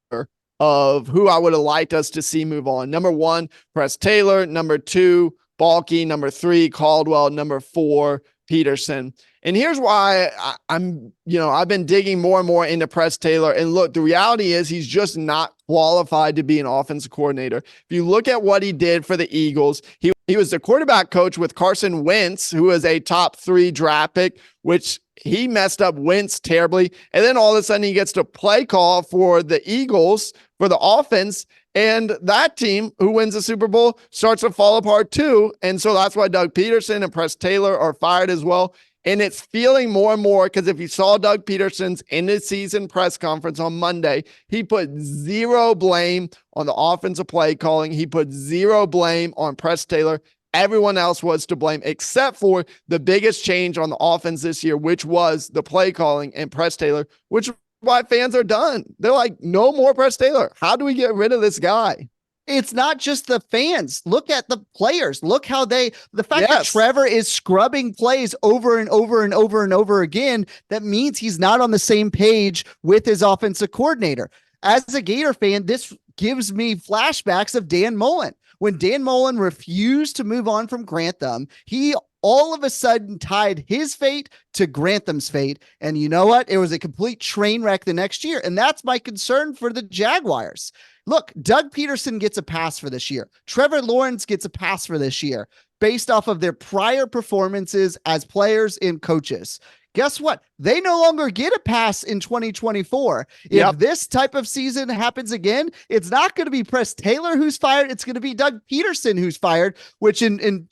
of who I would have liked us to see move on. Number 1, Press Taylor. Number 2, Baalke. Number 3, Caldwell. Number 4, Peterson. And here's why I've been digging more and more into Press Taylor. And look, the reality is he's just not qualified to be an offensive coordinator. If you look at what he did for the Eagles, he was the quarterback coach with Carson Wentz, who is a top 3 draft pick, which he messed up Wentz terribly. And then all of a sudden he gets to play call for the Eagles for the offense. And that team who wins the Super Bowl starts to fall apart too. And so that's why Doug Peterson and Press Taylor are fired as well. And it's feeling more and more because if you saw Doug Peterson's end of season press conference on Monday, he put zero blame on the offensive play calling. He put zero blame on Press Taylor. Everyone else was to blame except for the biggest change on the offense this year, which was the play calling and Press Taylor, which is why fans are done. They're like, no more Press Taylor. How do we get rid of this guy? It's not just the fans. Look at the players. Look how the fact that Trevor is scrubbing plays over and over and over and over again, that means he's not on the same page with his offensive coordinator. As a Gator fan, this gives me flashbacks of Dan Mullen. When Dan Mullen refused to move on from Grantham, he all of a sudden tied his fate to Grantham's fate. And you know what? It was a complete train wreck the next year. And that's my concern for the Jaguars. Look, Doug Peterson gets a pass for this year. Trevor Lawrence gets a pass for this year based off of their prior performances as players and coaches. Guess what? They no longer get a pass in 2024. If this type of season happens again, it's not going to be Press Taylor who's fired. It's going to be Doug Peterson who's fired, which in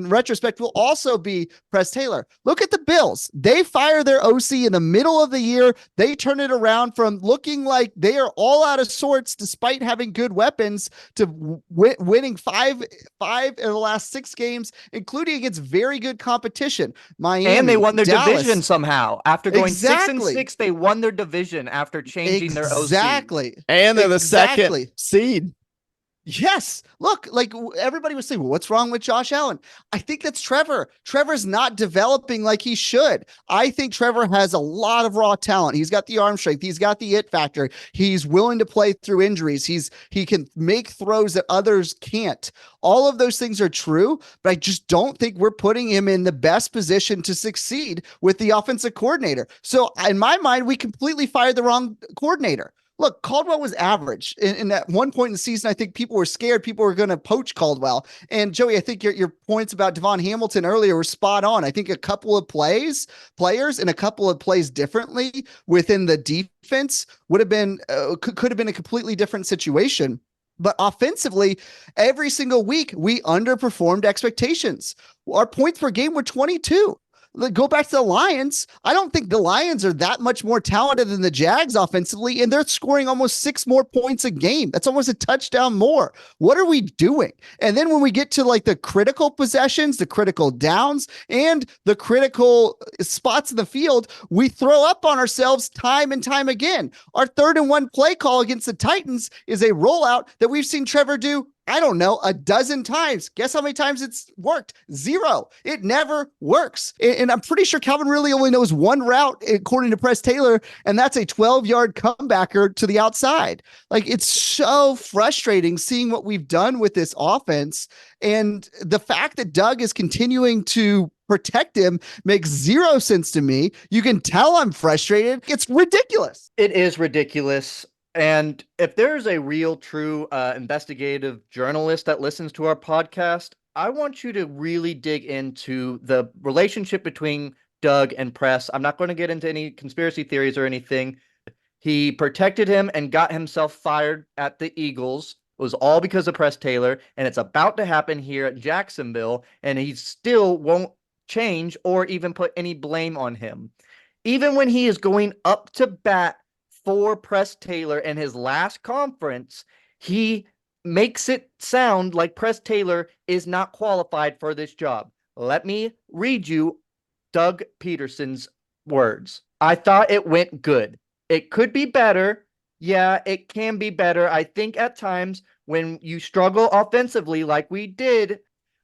retrospect will also be Press Taylor. Look at the Bills. They fire their OC in the middle of the year. They turn it around from looking like they are all out of sorts despite having good weapons to winning five in the last 6 games, including against very good competition. Miami, and they won their Dallas. division somehow. After going 6-6, they won their division after changing their OC. Exactly. And they're the second seed. Yes. Look, like everybody was saying, well, what's wrong with Josh Allen? I think that's Trevor. Trevor's not developing like he should. I think Trevor has a lot of raw talent. He's got the arm strength. He's got the it factor. He's willing to play through injuries. He can make throws that others can't. All of those things are true, but I just don't think we're putting him in the best position to succeed with the offensive coordinator. So in my mind, we completely fired the wrong coordinator. Look, Caldwell was average. In at one point in the season, I think people were scared people were going to poach Caldwell. And Joey, I think your points about Devon Hamilton earlier were spot on. I think a couple of players and a couple of plays differently within the defense would have been could have been a completely different situation. But offensively, every single week, we underperformed expectations. Our points per game were 22. Go back to the Lions. I don't think the Lions are that much more talented than the Jags offensively, and they're scoring almost 6 more points a game. That's almost a touchdown more. What are we doing? And then when we get to like the critical possessions, the critical downs, and the critical spots in the field, we throw up on ourselves time and time again. Our 3rd and 1 play call against the Titans is a rollout that we've seen Trevor do, I don't know, a dozen times. Guess how many times it's worked? 0. It never works. And I'm pretty sure Calvin really only knows one route, according to Press Taylor, and that's a 12-yard comebacker to the outside. Like, it's so frustrating seeing what we've done with this offense. And the fact that Doug is continuing to protect him makes 0 sense to me. You can tell I'm frustrated. It's ridiculous. It is ridiculous. And if there's a real, true investigative journalist that listens to our podcast, I want you to really dig into the relationship between Doug and Press. I'm not going to get into any conspiracy theories or anything. He protected him and got himself fired at the Eagles. It was all because of Press Taylor, and it's about to happen here at Jacksonville, and he still won't change or even put any blame on him. Even when he is going up to bat for Press Taylor in his last conference, he makes it sound like Press Taylor is not qualified for this job. Let me read you Doug Peterson's words. I thought it went good. It could be better. Yeah, it can be better. I think at times when you struggle offensively like we did,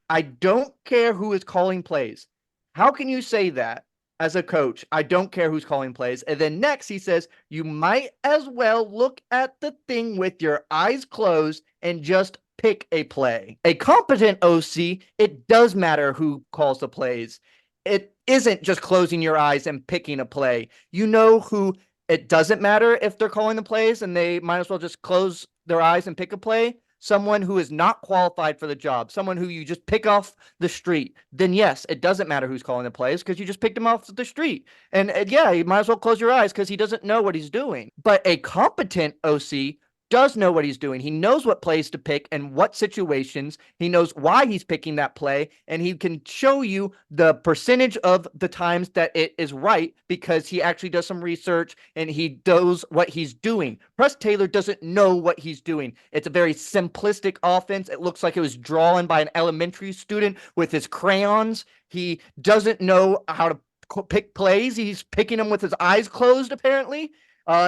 I don't care who is calling plays. How can you say that as a coach? I don't care who's calling plays. And then next he says, you might as well look at the thing with your eyes closed and just pick a play. A competent OC, it does matter who calls the plays. It isn't just closing your eyes and picking a play. You know who it doesn't matter if they're calling the plays and they might as well just close their eyes and pick a play. Someone who is not qualified for the job, someone who you just pick off the street, then yes, it doesn't matter who's calling the plays because you just picked him off the street. And yeah, you might as well close your eyes because he doesn't know what he's doing. But a competent OC does know what he's doing. He knows what plays to pick and what situations. He knows why he's picking that play, and he can show you the percentage of the times that it is right because he actually does some research and he knows what he's doing. Press Taylor doesn't know what he's doing. It's a very simplistic offense. It looks like it was drawn by an elementary student with his crayons. He doesn't know how to pick plays. He's picking them with his eyes closed, apparently.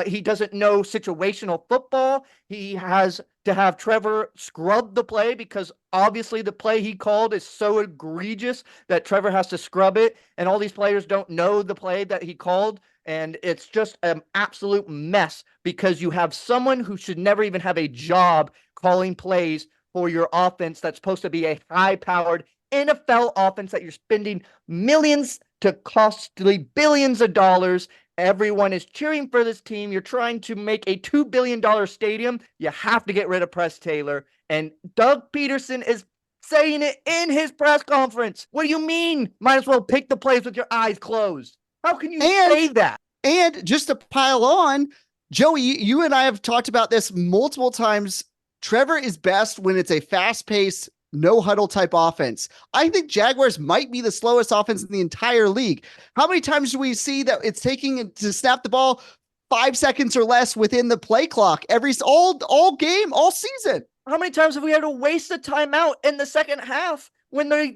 He doesn't know situational football. He has to have Trevor scrub the play because obviously the play he called is so egregious that Trevor has to scrub it. And all these players don't know the play that he called. And it's just an absolute mess because you have someone who should never even have a job calling plays for your offense that's supposed to be a high-powered NFL offense that you're spending millions to costly billions of dollars. Everyone is cheering for this team. You're trying to make a $2 billion stadium. You have to get rid of Press Taylor. And Doug Peterson is saying it in his press conference. What do you mean? Might as well pick the plays with your eyes closed. How can you say that? And just to pile on, Joey, you and I have talked about this multiple times. Trevor is best when it's a fast-paced, no huddle type offense. I think Jaguars might be the slowest offense in the entire league. How many times do we see that it's taking to snap the ball 5 seconds or less within the play clock all game, all season? How many times have we had to waste a timeout in the second half when they're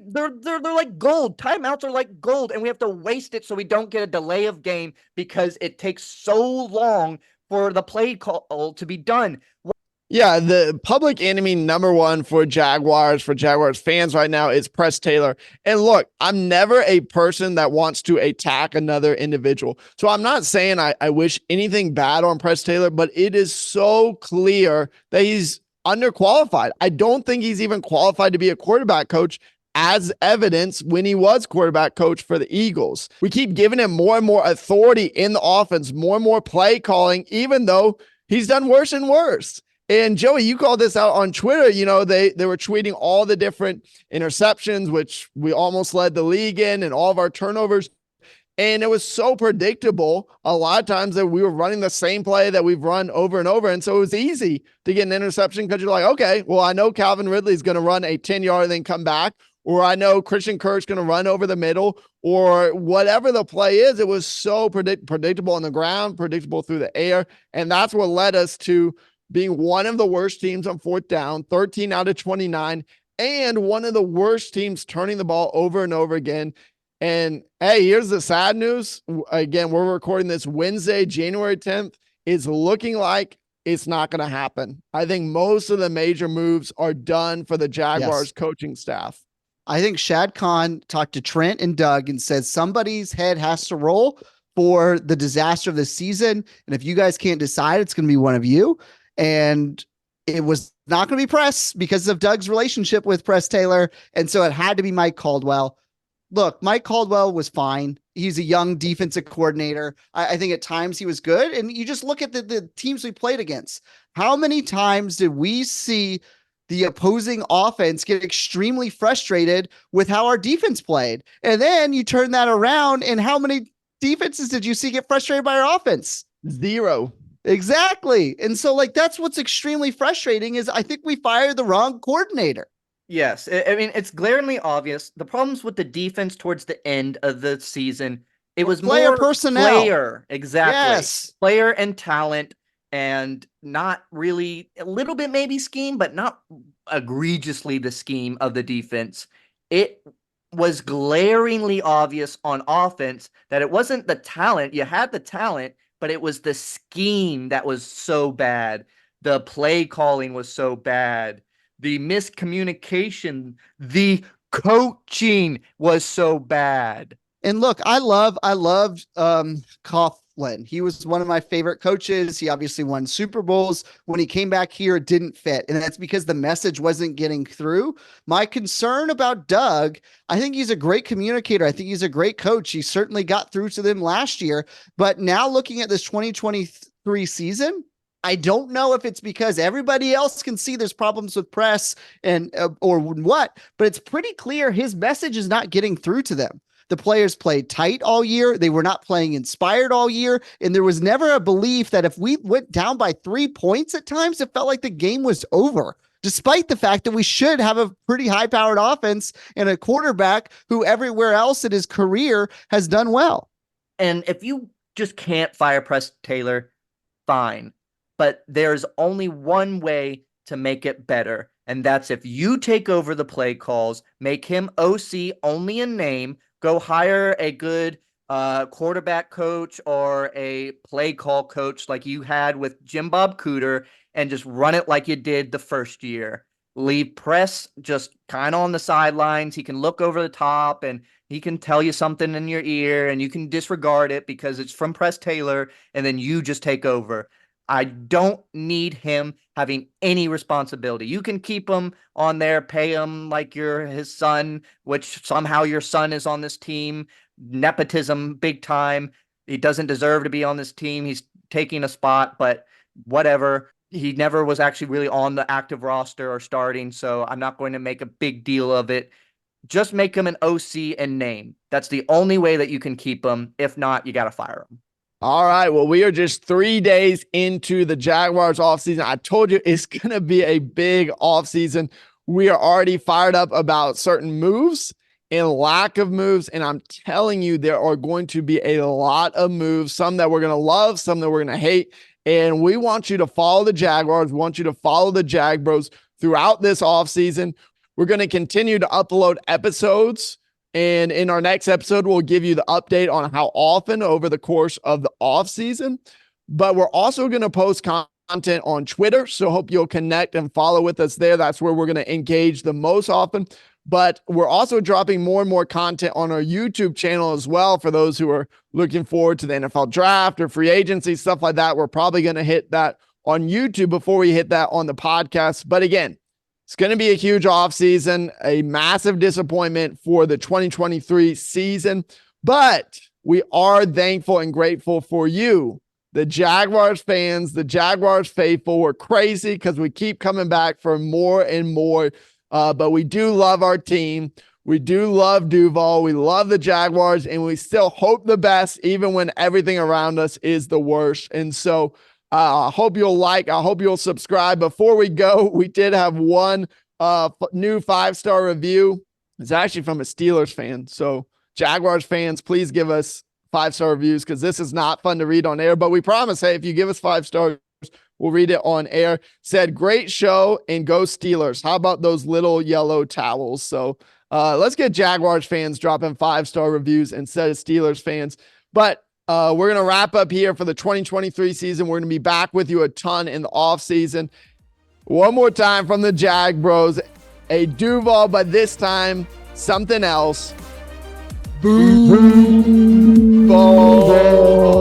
like gold? Timeouts are like gold, and we have to waste it so we don't get a delay of game because it takes so long for the play call to be done. Yeah, the public enemy number one for Jaguars fans right now is Press Taylor. And look, I'm never a person that wants to attack another individual. So I'm not saying I wish anything bad on Press Taylor, but it is so clear that he's underqualified. I don't think he's even qualified to be a quarterback coach, as evidence when he was quarterback coach for the Eagles. We keep giving him more and more authority in the offense, more and more play calling, even though he's done worse and worse. And Joey, you called this out on Twitter. You know, they were tweeting all the different interceptions, which we almost led the league in, and all of our turnovers. And it was so predictable a lot of times that we were running the same play that we've run over and over. And so it was easy to get an interception because you're like, okay, well, I know Calvin Ridley's going to run a 10-yard and then come back, or I know Christian Kirk's going to run over the middle, or whatever the play is. It was so predictable on the ground, predictable through the air. And that's what led us to being one of the worst teams on fourth down, 13 out of 29, and one of the worst teams turning the ball over and over again. And hey, here's the sad news. Again, we're recording this Wednesday, January 10th. It's looking like it's not going to happen. I think most of the major moves are done for the Jaguars coaching staff. I think Shad Khan talked to Trent and Doug and said somebody's head has to roll for the disaster of the season. And if you guys can't decide, it's going to be one of you. And it was not going to be Press because of Doug's relationship with Press Taylor. And so it had to be Mike Caldwell. Look, Mike Caldwell was fine. He's a young defensive coordinator. I think at times he was good. And you just look at the teams we played against. How many times did we see the opposing offense get extremely frustrated with how our defense played? And then you turn that around, and how many defenses did you see get frustrated by our offense? Zero. Exactly. And so like, that's what's extremely frustrating is I think we fired the wrong coordinator. Yes, I mean it's glaringly obvious. The problems with the defense towards the end of the season, it was Player more personnel. player, exactly. Yes. Player and talent, and not really a little bit maybe scheme, but not egregiously the scheme of the defense. It was glaringly obvious on offense that it wasn't the talent. You had the talent, but it was the scheme that was so bad. The play calling was so bad. The miscommunication, the coaching was so bad. And look, I loved Coughlin. He was one of my favorite coaches. He obviously won Super Bowls. When he came back here, it didn't fit. And that's because the message wasn't getting through. My concern about Doug, I think he's a great communicator. I think he's a great coach. He certainly got through to them last year. But now looking at this 2023 season, I don't know if it's because everybody else can see there's problems with press and or what, but it's pretty clear his message is not getting through to them. The players played tight all year. They were not playing inspired all year. And there was never a belief that if we went down by 3 points at times, it felt like the game was over, despite the fact that we should have a pretty high powered offense and a quarterback who everywhere else in his career has done well. And if you just can't fire Press Taylor, fine. But there's only one way to make it better. And that's if you take over the play calls, make him OC only in name, go hire a good quarterback coach or a play call coach like you had with Jim Bob Cooter and just run it like you did the first year. Leave Press just kind of on the sidelines. He can look over the top and he can tell you something in your ear and you can disregard it because it's from Press Taylor and then you just take over. I don't need him having any responsibility. You can keep him on there, pay him like you're his son, which somehow your son is on this team. Nepotism, big time. He doesn't deserve to be on this team. He's taking a spot, but whatever. He never was actually really on the active roster or starting, so I'm not going to make a big deal of it. Just make him an OC in name. That's the only way that you can keep him. If not, you got to fire him. All right. Well, we are just 3 days into the Jaguars offseason. I told you it's going to be a big offseason. We are already fired up about certain moves and lack of moves. And I'm telling you, there are going to be a lot of moves, some that we're going to love, some that we're going to hate. And we want you to follow the Jaguars. We want you to follow the Jag Bros throughout this offseason. We're going to continue to upload episodes. And in our next episode, we'll give you the update on how often over the course of the off season. But we're also going to post content on Twitter. So hope you'll connect and follow with us there. That's where we're going to engage the most often. But we're also dropping more and more content on our YouTube channel as well for those who are looking forward to the NFL draft or free agency, stuff like that. We're probably going to hit that on YouTube before we hit that on the podcast. But again, it's going to be a huge offseason, a massive disappointment for the 2023 season, but we are thankful and grateful for you, the Jaguars fans, the Jaguars faithful. We're crazy because we keep coming back for more and more, but we do love our team. We do love Duval. We love the Jaguars, and we still hope the best even when everything around us is the worst. And so I hope you'll I hope you'll subscribe. Before we go, we did have one new 5-star review. It's actually from a Steelers fan. So Jaguars fans, please give us 5-star reviews because this is not fun to read on air. But we promise, hey, if you give us 5 stars, we'll read it on air. Said, great show and go Steelers. How about those little yellow towels? So let's get Jaguars fans dropping 5-star reviews instead of Steelers fans. But we're going to wrap up here for the 2023 season. We're going to be back with you a ton in the off season. One more time from the Jag Bros, a Duval, but this time something else. Boo! Ball.